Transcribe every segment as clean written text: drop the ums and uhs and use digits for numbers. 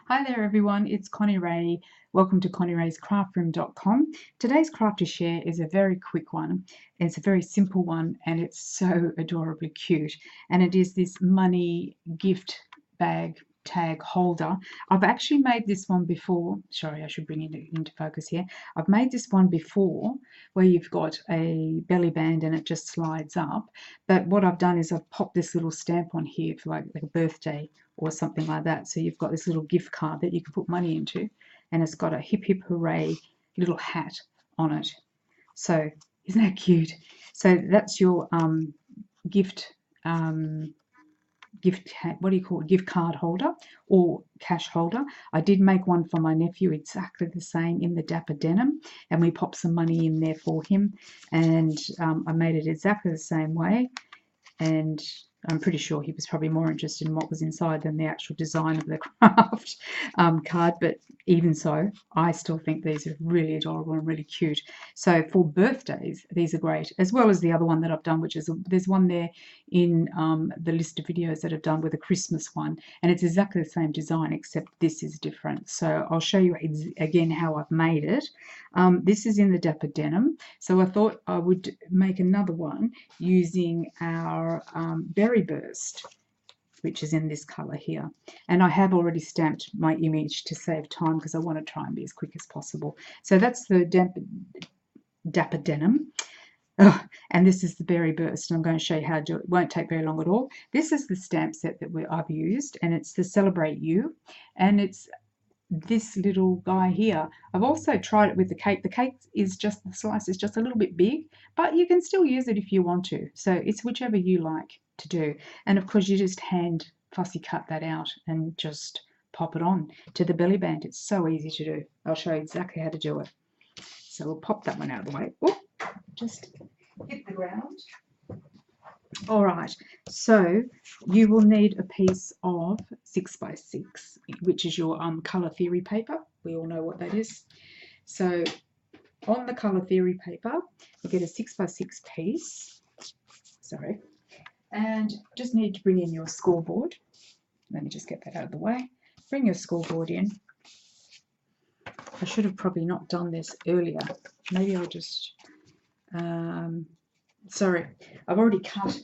Hi there everyone, it's Connie-Rae. Welcome to ConnieRae'sCraftRoom.com. Today's craft to share is a very quick one. It's a very simple one and it's so adorably cute. And it is this money gift bag tag holder. I've actually made this one before. Sorry, I should bring it into focus here. I've made this one before where you've got a belly band and it just slides up. But what I've done is I've popped this little stamp on here for like a birthday or something like that. So you've got this little gift card that you can put money into, and it's got a hip hip hooray little hat on it. So isn't that cute? So that's your gift what do you call it, gift card holder or cash holder. I did make one for my nephew exactly the same in the Dapper Denim, and we popped some money in there for him, and I made it exactly the same way, and I'm pretty sure he was probably more interested in what was inside than the actual design of the craft card, but even so, I still think these are really adorable and really cute. So for birthdays, these are great, as well as the other one that I've done, which is there's one there in the list of videos that I've done with a Christmas one, and it's exactly the same design except this is different. So I'll show you again how I've made it. This is in the Dapper Denim, so I thought I would make another one using our Berry Burst, which is in this color here, and I have already stamped my image to save time because I want to try and be as quick as possible. So that's the Dapper Denim. And this is the Berry Burst, and I'm going to show you how to do it. It won't take very long at all. This is the stamp set that I've used, and it's the Celebrate You, and it's this little guy here. I've also tried it with the cake. The cake is just, the slice is just a little bit big, but you can still use it if you want to. So it's whichever you like to do. And of course you just hand fussy cut that out and just pop it on to the belly band. It's so easy to do. I'll show you exactly how to do it. So we'll pop that one out of the way. Oh, just hit the ground. All right, so you will need a piece of 6x6, which is your colour theory paper. We all know what that is. So on the colour theory paper, you get a 6x6 piece. Sorry, and just need to bring in your scoreboard. Let me just get that out of the way. Bring your scoreboard in. I should have probably not done this earlier. Maybe I'll just. Sorry, I've already cut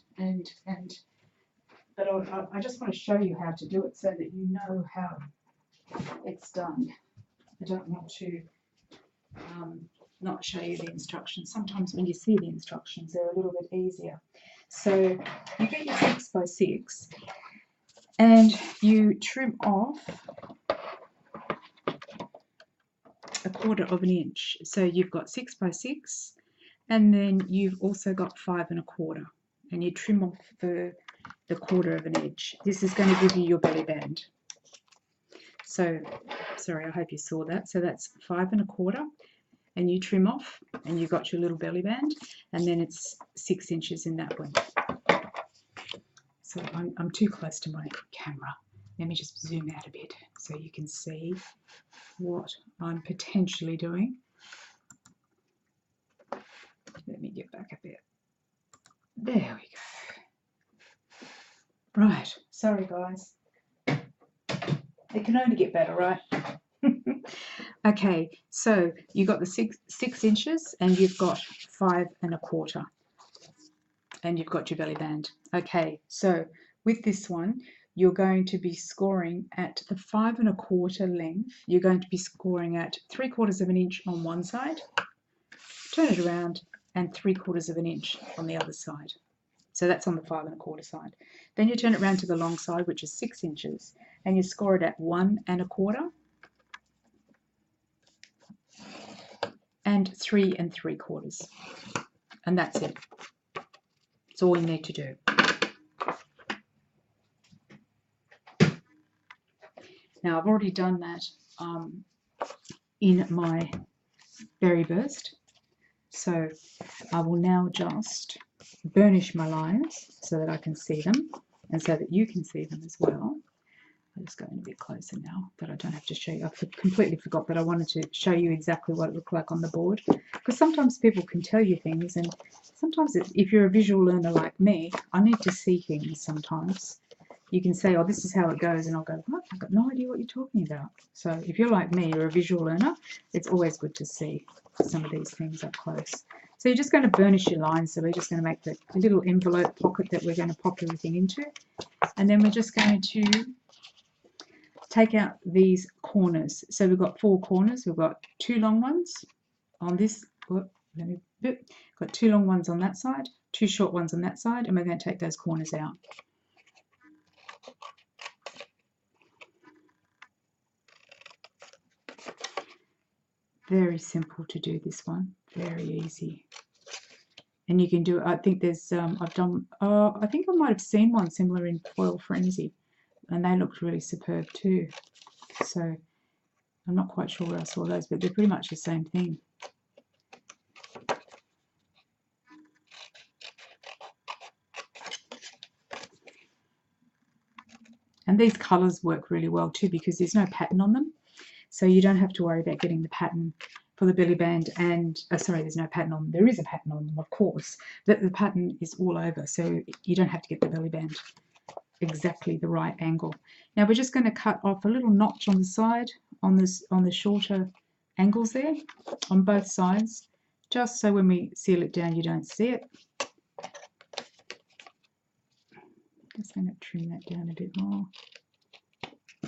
but I just want to show you how to do it so that you know how it's done. I don't want to not show you the instructions. Sometimes when you see the instructions, they're a little bit easier. So you get your 6x6 and you trim off 1/4 inch. So you've got 6x6. And then you've also got 5 1/4, and you trim off the 1/4 edge. This is going to give you your belly band. So, sorry, I hope you saw that. So that's 5 1/4, and you trim off, and you've got your little belly band, and then it's 6 inches in that way. So I'm too close to my camera. Let me just zoom out a bit so you can see what I'm potentially doing. Let me get back a bit. There we go. Right, sorry guys. It can only get better, right? Okay, so you've got the 6 inches and you've got 5 1/4, and you've got your belly band. Okay, so with this one, you're going to be scoring at the 5 1/4 length. You're going to be scoring at 3/4 inch on one side. Turn it around, and 3/4 inch on the other side. So that's on the 5 1/4 side. Then you turn it around to the long side, which is 6 inches, and you score it at 1 1/4 and 3 3/4. And that's it. That's all you need to do. Now I've already done that in my Berry Burst. So I will now just burnish my lines so that I can see them and so that you can see them as well. I'll just go in a bit closer now, but I don't have to show you. I completely forgot that I wanted to show you exactly what it looked like on the board, because sometimes people can tell you things, and sometimes if you're a visual learner like me, I need to see things sometimes. you can say, oh, this is how it goes, and I'll go, what? I've got no idea what you're talking about. So if you're like me, you're a visual learner, it's always good to see some of these things up close. So you're just going to burnish your lines. So we're just going to make the little envelope pocket that we're going to pop everything into. And then we're just going to take out these corners. So we've got 4 corners. We've got 2 long ones on this. Got 2 long ones on that side, 2 short ones on that side, and we're going to take those corners out. Very simple to do this one, very easy. And you can do it, I think there's, I've done, I think I might have seen one similar in Foil Frenzy, and they looked really superb too. So I'm not quite sure where I saw those, but they're pretty much the same thing. And these colours work really well too because there's no pattern on them. So you don't have to worry about getting the pattern for the belly band and, sorry, there's no pattern on them. There is a pattern on them, of course, but the pattern is all over. So you don't have to get the belly band exactly the right angle. Now we're just going to cut off a little notch on the side, on the shorter angles there, on both sides, just so when we seal it down you don't see it. Just going to trim that down a bit more.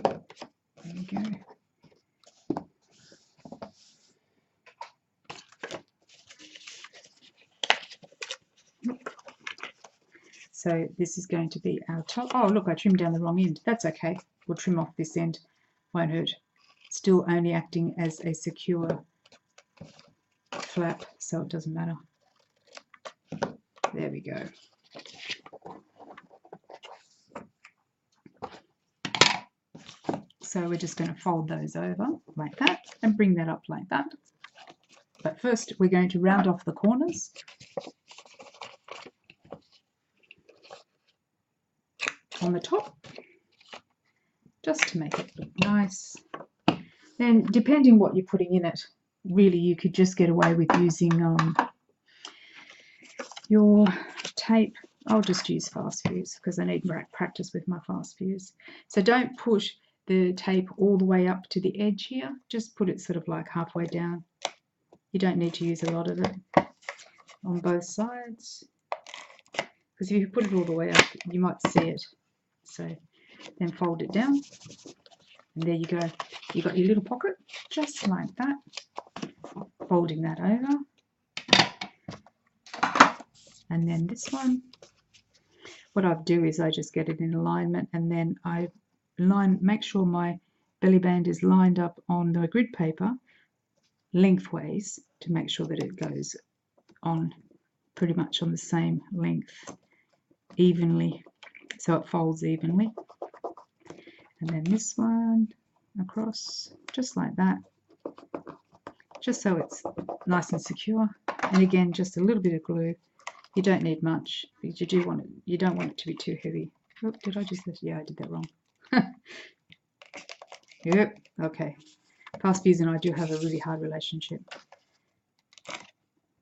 There we go. So this is going to be our top. Oh, look, I trimmed down the wrong end. That's okay. We'll trim off this end. Won't hurt. Still only acting as a secure flap, so it doesn't matter. There we go. So we're just going to fold those over like that and bring that up like that. But first we're going to round off the corners. On the top, just to make it look nice. Then depending what you're putting in it, really you could just get away with using your tape. I'll just use fast fuse because I need practice with my fast fuse. So don't push the tape all the way up to the edge here, just put it sort of like halfway down. You don't need to use a lot of it on both sides because if you put it all the way up you might see it. So then fold it down and there you go. You got your little pocket just like that. Folding that over. And then this one, what I do is I just get it in alignment and then I make sure my belly band is lined up on the grid paper lengthways to make sure that it goes on pretty much on the same length evenly, so it folds evenly. And then this one across just like that, just so it's nice and secure. And again, just a little bit of glue. You don't need much because you don't want it to be too heavy. Oh, did I just, yeah, I did that wrong. Yep, okay. Fast fuse and I do have a really hard relationship.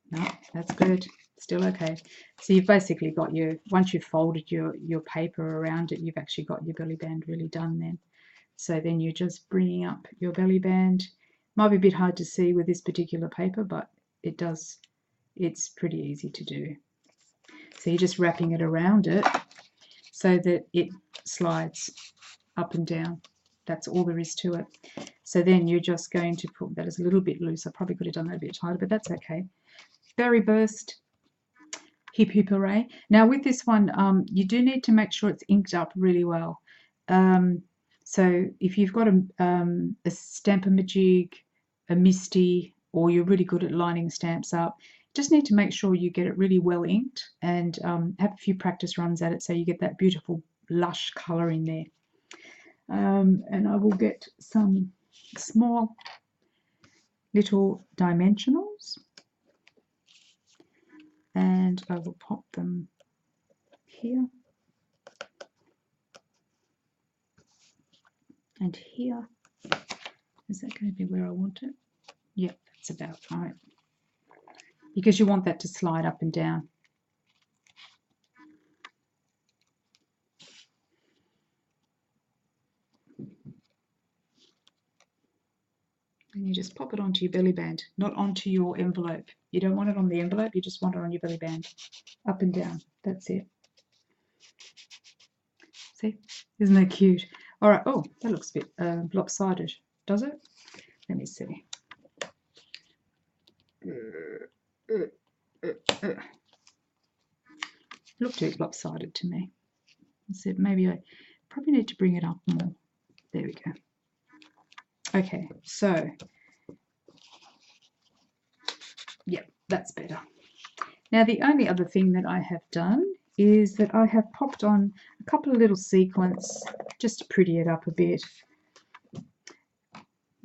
No, that's good. Still okay. So you've basically got your, once you've folded your paper around it, you've actually got your belly band really done then. So then you're just bringing up your belly band. Might be a bit hard to see with this particular paper, but it's pretty easy to do. So you're just wrapping it around it so that it slides up and down. That's all there is to it. So then you're just going to put that as a little bit loose. I probably could have done that a bit tighter, but that's okay. Berry burst, hip hip hooray. Now with this one, you do need to make sure it's inked up really well. So if you've got a Stampin'Up, a Misty, or you're really good at lining stamps up, just need to make sure you get it really well inked and have a few practice runs at it so you get that beautiful lush colour in there. And I will get some small little dimensionals and I will pop them here and here. Is that going to be where I want it? Yep, that's about right. Because you want that to slide up and down. and you just pop it onto your belly band, not onto your envelope. You don't want it on the envelope, you just want it on your belly band. Up and down, that's it. See, isn't that cute? All right, oh, that looks a bit lopsided, does it? Let me see. Looked a bit lopsided to me. I said maybe I probably need to bring it up more. There we go. Okay, so yeah, that's better. Now the only other thing that I have done is that I have popped on a couple of little sequins just to pretty it up a bit.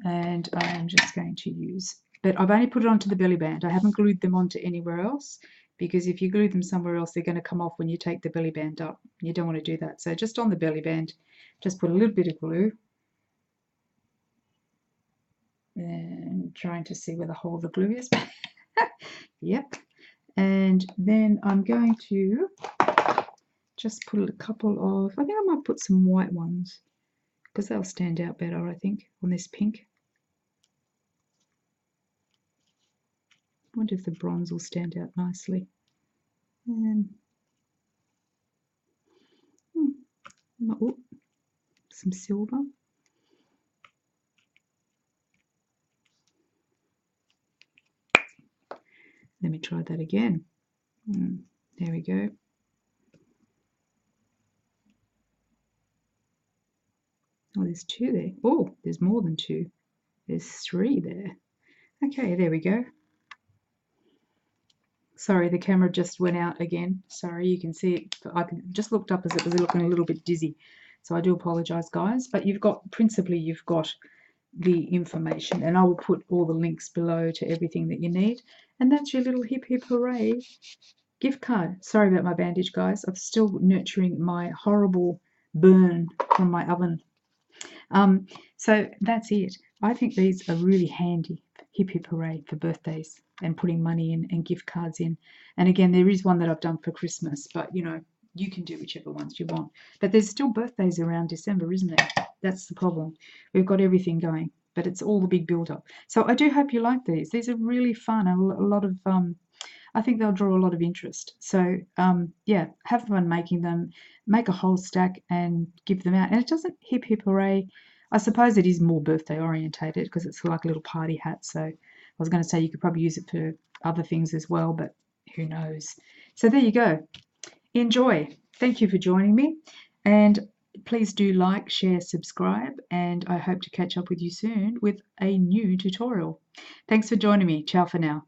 And I am just going to use, but I've only put it onto the belly band. I haven't glued them onto anywhere else, because if you glue them somewhere else, they're going to come off when you take the belly band up. You don't want to do that. So just on the belly band, just put a little bit of glue. And trying to see where the hole of the glue is. Yep. And then I'm going to just put a couple of, I think I might put some white ones, because they'll stand out better, I think, on this pink. I wonder if the bronze will stand out nicely. And oh, some silver. Let me try that again. There we go. Oh, there's two there. Oh, there's more than two. There's three there. Okay, there we go. Sorry, the camera just went out again. Sorry, you can see it. I just looked up as it was looking a little bit dizzy. So I do apologize, guys. But you've got, principally, you've got the information. And I will put all the links below to everything that you need. And that's your little hip hip hooray gift card. Sorry about my bandage, guys. I'm still nurturing my horrible burn from my oven. So that's it. I think these are really handy. Hip hip hooray for birthdays and putting money in and gift cards in. And again, there is one that I've done for Christmas, but you know, you can do whichever ones you want. But there's still birthdays around December, isn't there? That's the problem. We've got everything going, but it's all the big build up. So I do hope you like these. These are really fun and a lot of I think they'll draw a lot of interest. So yeah, have fun making them. Make a whole stack and give them out. And it doesn't hip hip hooray. I suppose it is more birthday orientated because it's like a little party hat. So I was going to say you could probably use it for other things as well, but who knows. So there you go. Enjoy. Thank you for joining me. And please do like, share, subscribe. And I hope to catch up with you soon with a new tutorial. Thanks for joining me. Ciao for now.